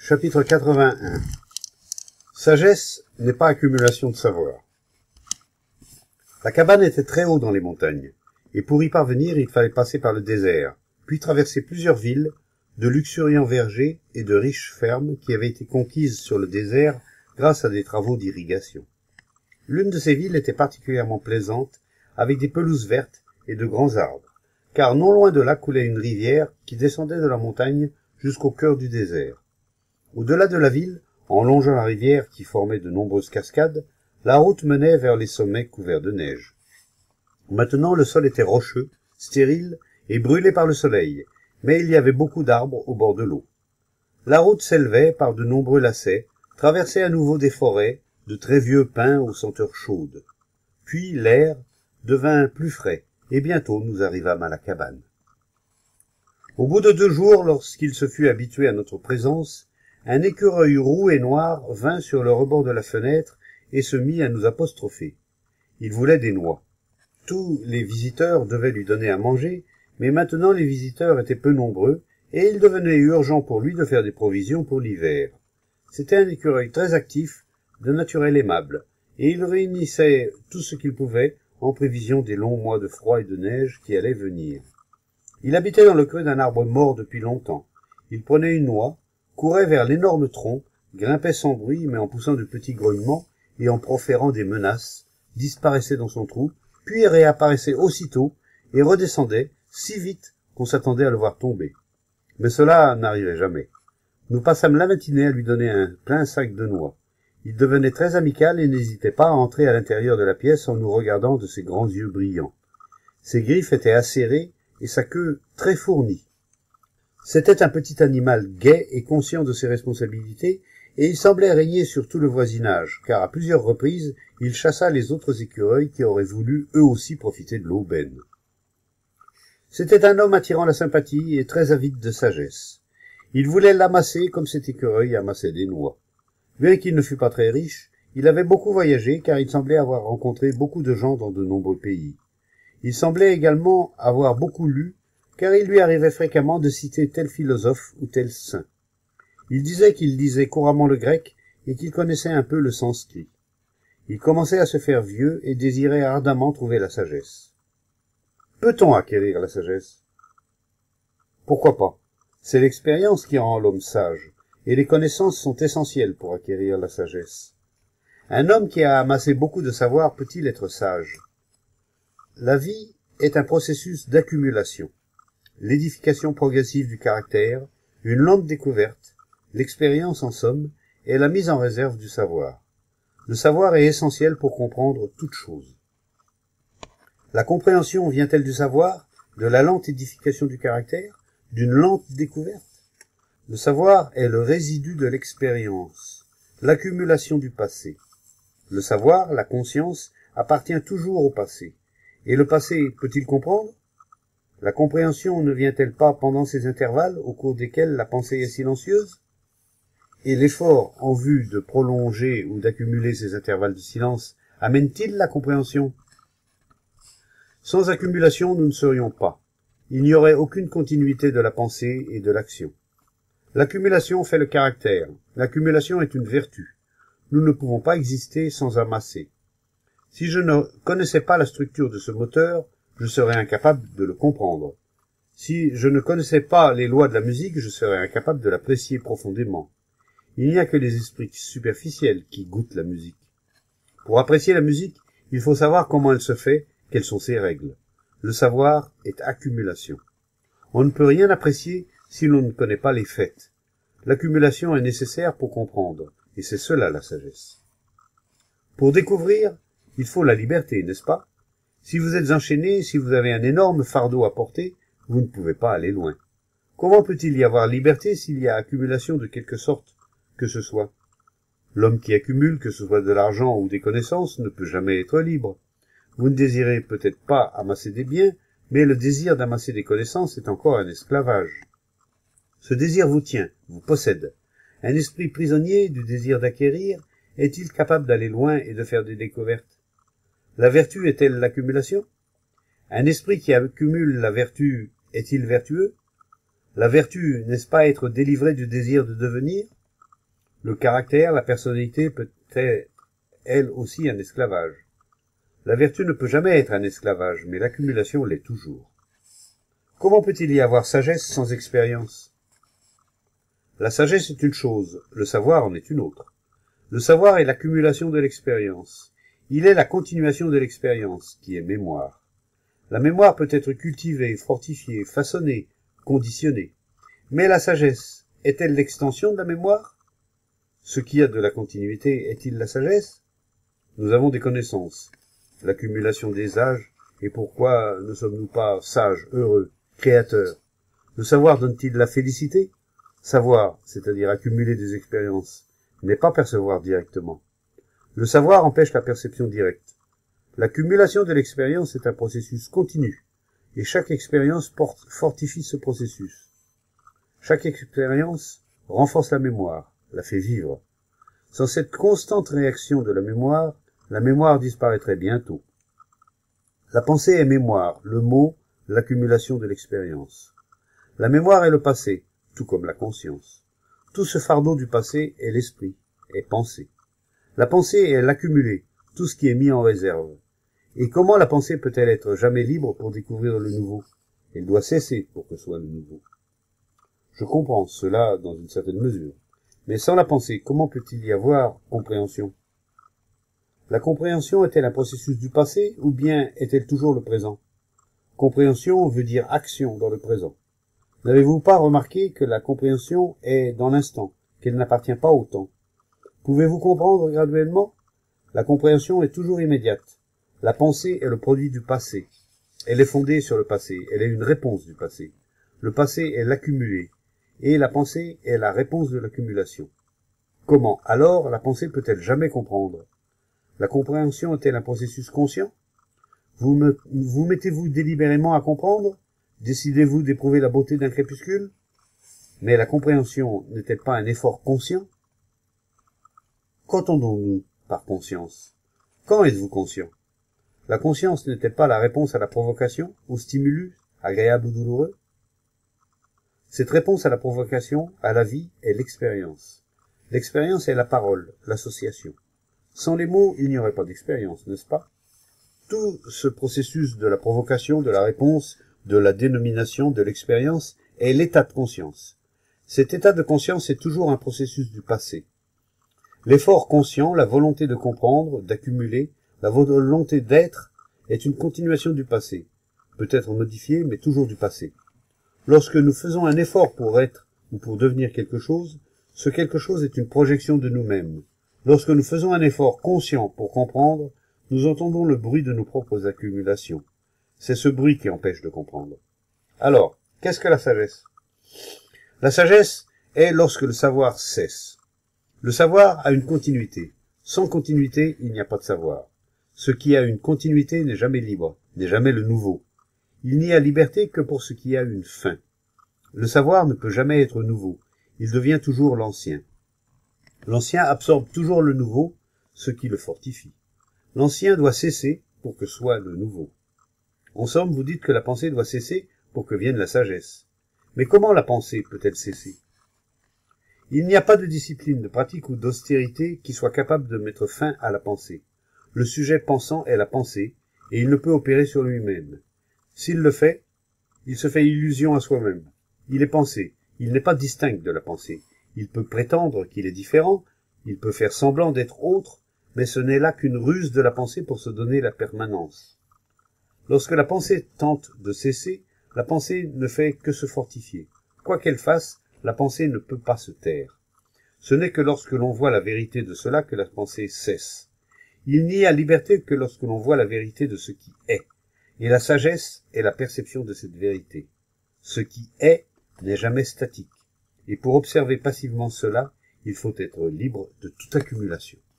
Chapitre 81. Sagesse n'est pas accumulation de savoir. La cabane était très haut dans les montagnes, et pour y parvenir, il fallait passer par le désert, puis traverser plusieurs villes, de luxuriants vergers et de riches fermes qui avaient été conquises sur le désert grâce à des travaux d'irrigation. L'une de ces villes était particulièrement plaisante, avec des pelouses vertes et de grands arbres, car non loin de là coulait une rivière qui descendait de la montagne jusqu'au cœur du désert. Au-delà de la ville, en longeant la rivière qui formait de nombreuses cascades, la route menait vers les sommets couverts de neige. Maintenant, le sol était rocheux, stérile et brûlé par le soleil, mais il y avait beaucoup d'arbres au bord de l'eau. La route s'élevait par de nombreux lacets, traversait à nouveau des forêts, de très vieux pins aux senteurs chaudes. Puis l'air devint plus frais, et bientôt nous arrivâmes à la cabane. Au bout de 2 jours, lorsqu'il se fut habitué à notre présence, un écureuil roux et noir vint sur le rebord de la fenêtre et se mit à nous apostropher. Il voulait des noix. Tous les visiteurs devaient lui donner à manger, mais maintenant les visiteurs étaient peu nombreux, et il devenait urgent pour lui de faire des provisions pour l'hiver. C'était un écureuil très actif, de naturel aimable, et il réunissait tout ce qu'il pouvait en prévision des longs mois de froid et de neige qui allaient venir. Il habitait dans le creux d'un arbre mort depuis longtemps. Il prenait une noix, courait vers l'énorme tronc, grimpait sans bruit mais en poussant de petits grognements et en proférant des menaces, disparaissait dans son trou, puis réapparaissait aussitôt et redescendait si vite qu'on s'attendait à le voir tomber. Mais cela n'arrivait jamais. Nous passâmes la matinée à lui donner un plein sac de noix. Il devenait très amical et n'hésitait pas à entrer à l'intérieur de la pièce en nous regardant de ses grands yeux brillants. Ses griffes étaient acérées et sa queue très fournie. C'était un petit animal gai et conscient de ses responsabilités, et il semblait régner sur tout le voisinage, car à plusieurs reprises, il chassa les autres écureuils qui auraient voulu eux aussi profiter de l'aubaine. C'était un homme attirant la sympathie et très avide de sagesse. Il voulait l'amasser comme cet écureuil amassait des noix. Bien qu'il ne fût pas très riche, il avait beaucoup voyagé, car il semblait avoir rencontré beaucoup de gens dans de nombreux pays. Il semblait également avoir beaucoup lu, car il lui arrivait fréquemment de citer tel philosophe ou tel saint. Il disait qu'il lisait couramment le grec et qu'il connaissait un peu le sanskrit. Il commençait à se faire vieux et désirait ardemment trouver la sagesse. Peut-on acquérir la sagesse? Pourquoi pas? C'est l'expérience qui rend l'homme sage, et les connaissances sont essentielles pour acquérir la sagesse. Un homme qui a amassé beaucoup de savoir peut-il être sage? La vie est un processus d'accumulation. L'édification progressive du caractère, une lente découverte, l'expérience en somme, et la mise en réserve du savoir. Le savoir est essentiel pour comprendre toute chose. La compréhension vient-elle du savoir, de la lente édification du caractère, d'une lente découverte? Le savoir est le résidu de l'expérience, l'accumulation du passé. Le savoir, la conscience, appartient toujours au passé. Et le passé peut-il comprendre? La compréhension ne vient-elle pas pendant ces intervalles au cours desquels la pensée est silencieuse? Et l'effort en vue de prolonger ou d'accumuler ces intervalles de silence amène-t-il la compréhension? Sans accumulation, nous ne serions pas. Il n'y aurait aucune continuité de la pensée et de l'action. L'accumulation fait le caractère. L'accumulation est une vertu. Nous ne pouvons pas exister sans amasser. Si je ne connaissais pas la structure de ce moteur, je serais incapable de le comprendre. Si je ne connaissais pas les lois de la musique, je serais incapable de l'apprécier profondément. Il n'y a que les esprits superficiels qui goûtent la musique. Pour apprécier la musique, il faut savoir comment elle se fait, quelles sont ses règles. Le savoir est accumulation. On ne peut rien apprécier si l'on ne connaît pas les faits. L'accumulation est nécessaire pour comprendre, et c'est cela la sagesse. Pour découvrir, il faut la liberté, n'est-ce pas? Si vous êtes enchaîné, si vous avez un énorme fardeau à porter, vous ne pouvez pas aller loin. Comment peut-il y avoir liberté s'il y a accumulation de quelque sorte que ce soit? L'homme qui accumule, que ce soit de l'argent ou des connaissances, ne peut jamais être libre. Vous ne désirez peut-être pas amasser des biens, mais le désir d'amasser des connaissances est encore un esclavage. Ce désir vous tient, vous possède. Un esprit prisonnier du désir d'acquérir est-il capable d'aller loin et de faire des découvertes? La vertu est-elle l'accumulation? Un esprit qui accumule la vertu est-il vertueux? La vertu, n'est-ce pas être délivré du désir de devenir? Le caractère, la personnalité peut être, elle aussi, un esclavage. La vertu ne peut jamais être un esclavage, mais l'accumulation l'est toujours. Comment peut-il y avoir sagesse sans expérience? La sagesse est une chose, le savoir en est une autre. Le savoir est l'accumulation de l'expérience. Il est la continuation de l'expérience, qui est mémoire. La mémoire peut être cultivée, fortifiée, façonnée, conditionnée. Mais la sagesse, est-elle l'extension de la mémoire? Ce qui a de la continuité, est-il la sagesse? Nous avons des connaissances, l'accumulation des âges, et pourquoi ne sommes-nous pas sages, heureux, créateurs? Le savoir donne-t-il la félicité? Savoir, c'est-à-dire accumuler des expériences, n'est pas percevoir directement. Le savoir empêche la perception directe. L'accumulation de l'expérience est un processus continu, et chaque expérience fortifie ce processus. Chaque expérience renforce la mémoire, la fait vivre. Sans cette constante réaction de la mémoire disparaîtrait bientôt. La pensée est mémoire, le mot, l'accumulation de l'expérience. La mémoire est le passé, tout comme la conscience. Tout ce fardeau du passé est l'esprit, est pensée. La pensée est l'accumulé, tout ce qui est mis en réserve. Et comment la pensée peut-elle être jamais libre pour découvrir le nouveau? Elle doit cesser pour que soit le nouveau. Je comprends cela dans une certaine mesure. Mais sans la pensée, comment peut-il y avoir compréhension? La compréhension est-elle un processus du passé, ou bien est-elle toujours le présent? Compréhension veut dire action dans le présent. N'avez-vous pas remarqué que la compréhension est dans l'instant, qu'elle n'appartient pas au temps? Pouvez-vous comprendre graduellement? La compréhension est toujours immédiate. La pensée est le produit du passé. Elle est fondée sur le passé, elle est une réponse du passé. Le passé est l'accumulé, et la pensée est la réponse de l'accumulation. Comment, alors, la pensée peut-elle jamais comprendre? La compréhension est-elle un processus conscient? Vous mettez-vous délibérément à comprendre? Décidez-vous d'éprouver la beauté d'un crépuscule? Mais la compréhension n'est-elle pas un effort conscient? Qu'entendons-nous par conscience? Quand êtes-vous conscient? La conscience n'est-elle pas la réponse à la provocation, au stimulus, agréable ou douloureux? Cette réponse à la provocation, à la vie, est l'expérience. L'expérience est la parole, l'association. Sans les mots, il n'y aurait pas d'expérience, n'est-ce pas? Tout ce processus de la provocation, de la réponse, de la dénomination, de l'expérience, est l'état de conscience. Cet état de conscience est toujours un processus du passé. L'effort conscient, la volonté de comprendre, d'accumuler, la volonté d'être, est une continuation du passé. Peut-être modifiée, mais toujours du passé. Lorsque nous faisons un effort pour être ou pour devenir quelque chose, ce quelque chose est une projection de nous-mêmes. Lorsque nous faisons un effort conscient pour comprendre, nous entendons le bruit de nos propres accumulations. C'est ce bruit qui empêche de comprendre. Alors, qu'est-ce que la sagesse? La sagesse est lorsque le savoir cesse. Le savoir a une continuité. Sans continuité, il n'y a pas de savoir. Ce qui a une continuité n'est jamais libre, n'est jamais le nouveau. Il n'y a liberté que pour ce qui a une fin. Le savoir ne peut jamais être nouveau. Il devient toujours l'ancien. L'ancien absorbe toujours le nouveau, ce qui le fortifie. L'ancien doit cesser pour que soit le nouveau. En somme, vous dites que la pensée doit cesser pour que vienne la sagesse. Mais comment la pensée peut-elle cesser? Il n'y a pas de discipline, de pratique ou d'austérité qui soit capable de mettre fin à la pensée. Le sujet pensant est la pensée, et il ne peut opérer sur lui-même. S'il le fait, il se fait illusion à soi-même. Il est pensé, il n'est pas distinct de la pensée. Il peut prétendre qu'il est différent, il peut faire semblant d'être autre, mais ce n'est là qu'une ruse de la pensée pour se donner la permanence. Lorsque la pensée tente de cesser, la pensée ne fait que se fortifier. Quoi qu'elle fasse, la pensée ne peut pas se taire. Ce n'est que lorsque l'on voit la vérité de cela que la pensée cesse. Il n'y a liberté que lorsque l'on voit la vérité de ce qui est. Et la sagesse est la perception de cette vérité. Ce qui est n'est jamais statique. Et pour observer passivement cela, il faut être libre de toute accumulation.